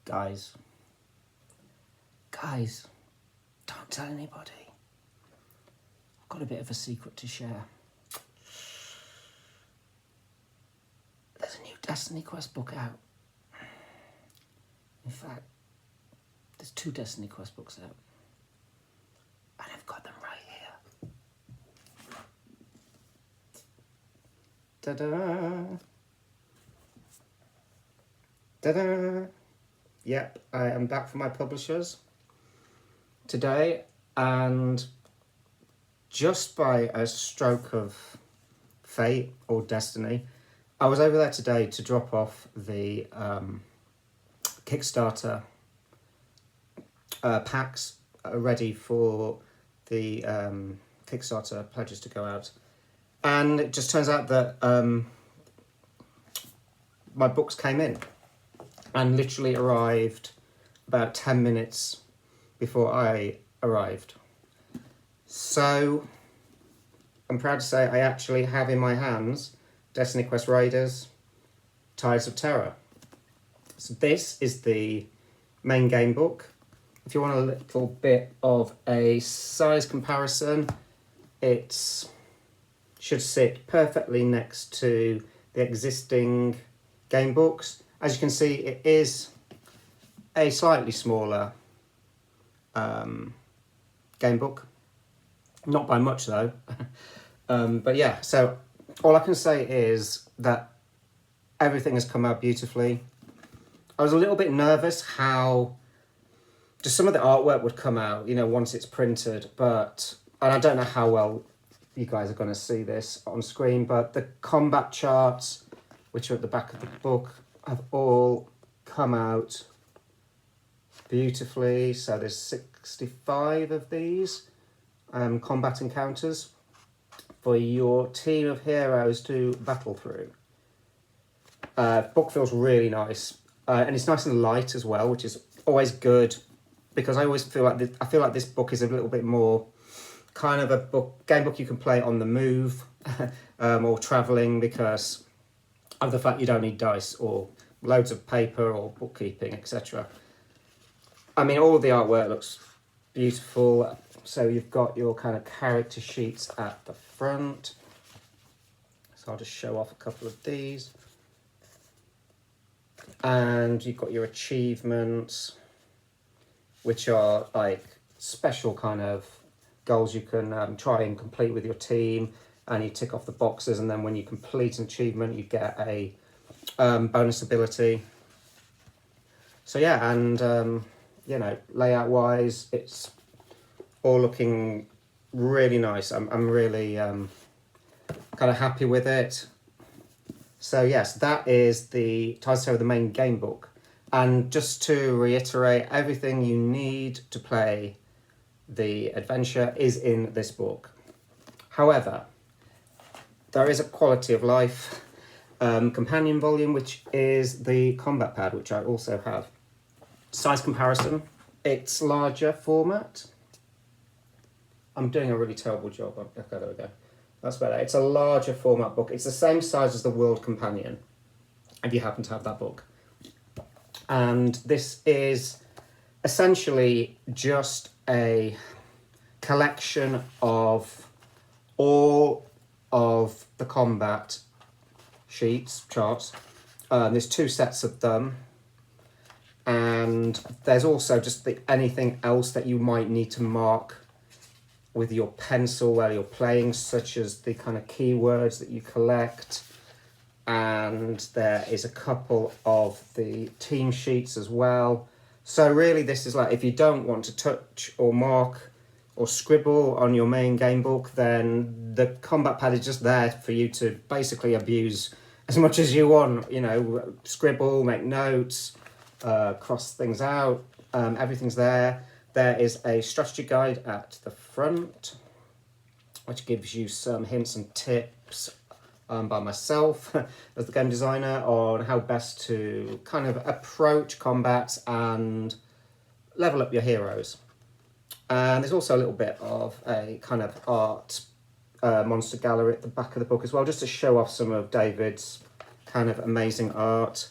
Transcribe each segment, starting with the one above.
Guys, don't tell anybody. I've got a bit of a secret to share. There's a new DestinyQuest book out. In fact, there's 2 DestinyQuest books out. And I've got them right here. Ta-da! Ta-da! Yep, I am back from my publishers today, and just by a stroke of fate or destiny, I was over there today to drop off the Kickstarter packs ready for the Kickstarter pledges to go out. And it just turns out that my books came in and literally arrived about 10 minutes before I arrived. So I'm proud to say I actually have in my hands DestinyQuest Raiders Tides of Terror. So this is the main game book. If you want a little bit of a size comparison, it should sit perfectly next to the existing game books. As you can see, it is a slightly smaller game book. Not by much though. But yeah, so all I can say is that everything has come out beautifully. I was a little bit nervous how just some of the artwork would come out, you know, once it's printed, and I don't know how well you guys are going to see this on screen, but the combat charts, which are at the back of the book, have all come out beautifully. So there's 65 of these combat encounters for your team of heroes to battle through. Book feels really nice, and it's nice and light as well, which is always good, because I always feel like this book is a little bit more kind of a game book you can play on the move or traveling, because of the fact you don't need dice or loads of paper or bookkeeping, etc. I mean, all of the artwork looks beautiful. So you've got your kind of character sheets at the front. So I'll just show off a couple of these. And you've got your achievements, which are like special kind of goals you can try and complete with your team, and you tick off the boxes, and then when you complete an achievement you get a bonus ability. So yeah, and you know, layout wise it's all looking really nice. I'm really kind of happy with it. So yes, that is the Tides of Terror, the main game book. And just to reiterate, everything you need to play the adventure is in this book. However, there is a quality of life companion volume, which is the combat pad, which I also have. Size comparison, it's larger format. I'm doing a really terrible job. Okay, there we go. That's better. It's a larger format book. It's the same size as the World Companion, if you happen to have that book. And this is essentially just a collection of all of the combat sheets, charts. There's 2 sets of them. And there's also just anything else that you might need to mark with your pencil while you're playing, such as the kind of keywords that you collect. And there is a couple of the team sheets as well. So really this is like, if you don't want to touch or mark or scribble on your main game book, then the combat pad is just there for you to basically abuse as much as you want. You know, scribble, make notes, cross things out, everything's there. There is a strategy guide at the front, which gives you some hints and tips by myself as the game designer on how best to kind of approach combat and level up your heroes. And there's also a little bit of a kind of art monster gallery at the back of the book as well, just to show off some of David's kind of amazing art.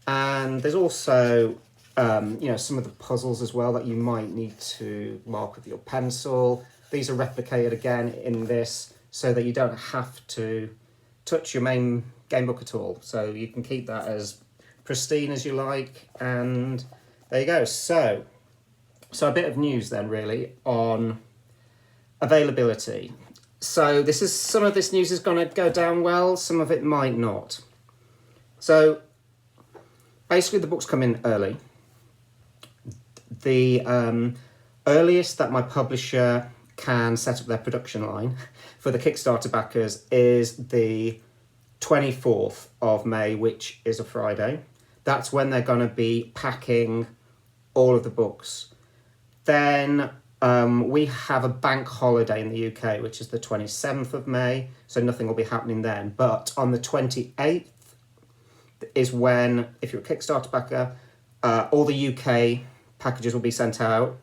And there's also You know, some of the puzzles as well that you might need to mark with your pencil. These are replicated again in this so that you don't have to touch your main game book at all. So you can keep that as pristine as you like, and there you go. So a bit of news then really on availability. So some of this news is going to go down well, some of it might not. So basically the books come in early. The earliest that my publisher can set up their production line for the Kickstarter backers is the 24th of May, which is a Friday. That's when they're going to be packing all of the books. Then we have a bank holiday in the UK, which is the 27th of May, so nothing will be happening then. But on the 28th is when, if you're a Kickstarter backer, all the UK packages will be sent out.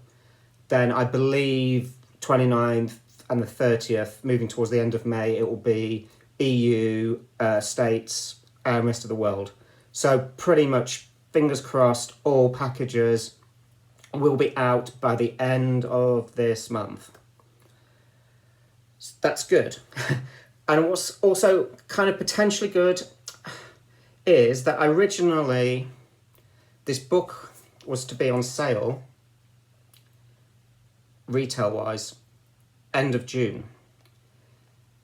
Then I believe 29th and the 30th, moving towards the end of May, it will be EU, States, and rest of the world. So pretty much, fingers crossed, all packages will be out by the end of this month. That's good. And what's also kind of potentially good is that originally this book was to be on sale, retail-wise, end of June.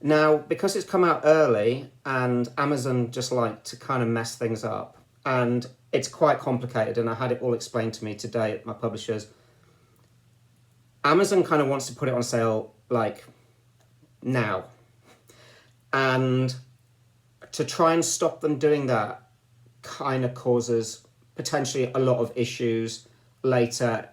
Now, because it's come out early and Amazon just like to kind of mess things up, and it's quite complicated, and I had it all explained to me today at my publishers, Amazon kind of wants to put it on sale like now. And to try and stop them doing that kind of causes potentially a lot of issues later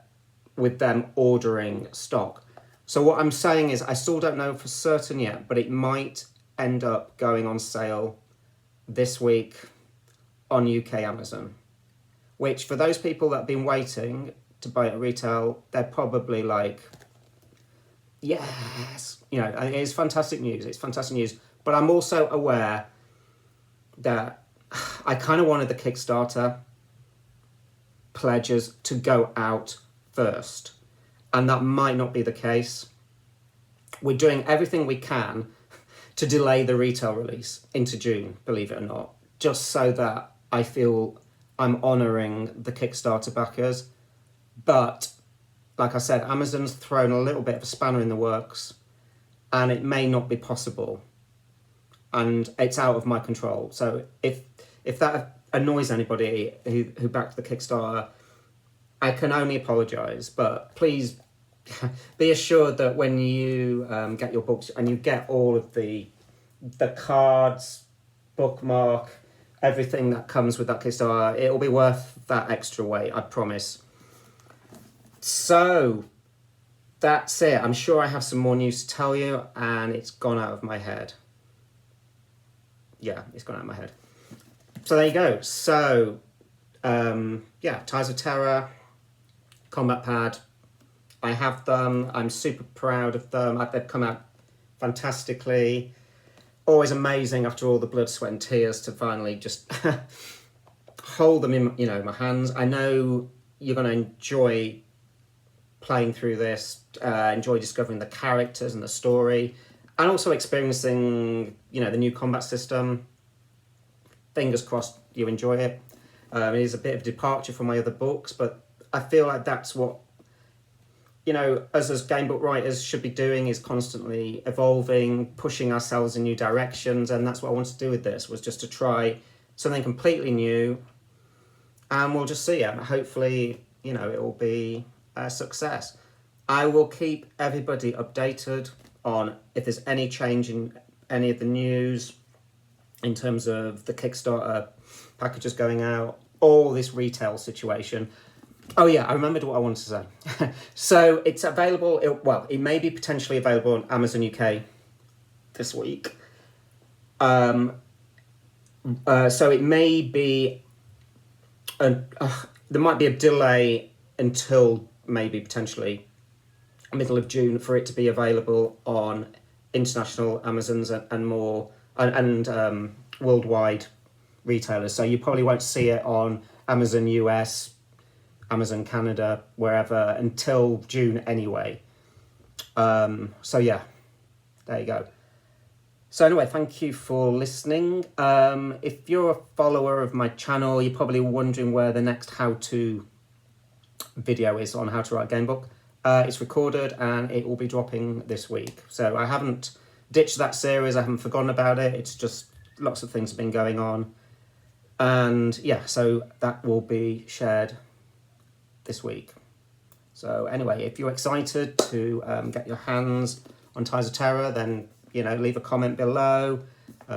with them ordering stock. So what I'm saying is I still don't know for certain yet, but it might end up going on sale this week on UK Amazon, which for those people that have been waiting to buy it at retail, they're probably like, yes, you know, it is fantastic news. It's fantastic news. But I'm also aware that I kind of wanted the Kickstarter pledges to go out first, and that might not be the case. We're doing everything we can to delay the retail release into June, believe it or not, just so that I feel I'm honouring the Kickstarter backers. But like I said, Amazon's thrown a little bit of a spanner in the works, and it may not be possible, and it's out of my control. So if that annoys anybody who backed the Kickstarter, I can only apologise, but please be assured that when you get your books and you get all of the cards, bookmark, everything that comes with that Kickstarter, it'll be worth that extra weight, I promise. So that's it. I'm sure I have some more news to tell you, and it's gone out of my head. Yeah, it's gone out of my head. So there you go. So, Ties of Terror, Combat Pad. I have them. I'm super proud of them. They've come out fantastically. Always amazing after all the blood, sweat and tears to finally just hold them in my hands. I know you're going to enjoy playing through this, enjoy discovering the characters and the story, and also experiencing, the new combat system. Fingers crossed you enjoy it. It is a bit of a departure from my other books, but I feel like that's what, us as gamebook writers should be doing, is constantly evolving, pushing ourselves in new directions, and that's what I wanted to do with this, was just to try something completely new, and we'll just see it. Hopefully, it will be a success. I will keep everybody updated on if there's any change in any of the news in terms of the Kickstarter packages going out, or this retail situation. Oh yeah, I remembered what I wanted to say. So it's available, it may be potentially available on Amazon UK this week. So it may be, there might be a delay until maybe potentially middle of June for it to be available on international Amazons and more, and worldwide retailers. So you probably won't see it on Amazon US Amazon Canada, wherever, until June anyway. So yeah, there you go. So anyway, thank you for listening. If you're a follower of my channel, you're probably wondering where the next how-to video is on how to write a game book. It's recorded and it will be dropping this week. So I haven't ditched that series, I haven't forgotten about it. It's just lots of things have been going on. And yeah, so that will be shared this week. So anyway, if you're excited to get your hands on Ties of Terror, then leave a comment below,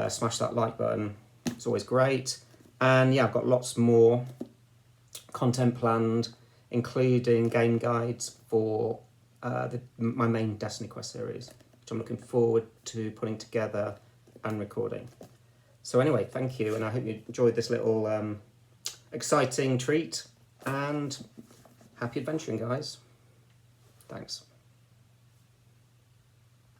smash that like button. It's always great. And yeah, I've got lots more content planned, including game guides for my main DestinyQuest series, which I'm looking forward to putting together and recording. So anyway, thank you, and I hope you enjoyed this little exciting treat, and happy adventuring, guys. Thanks.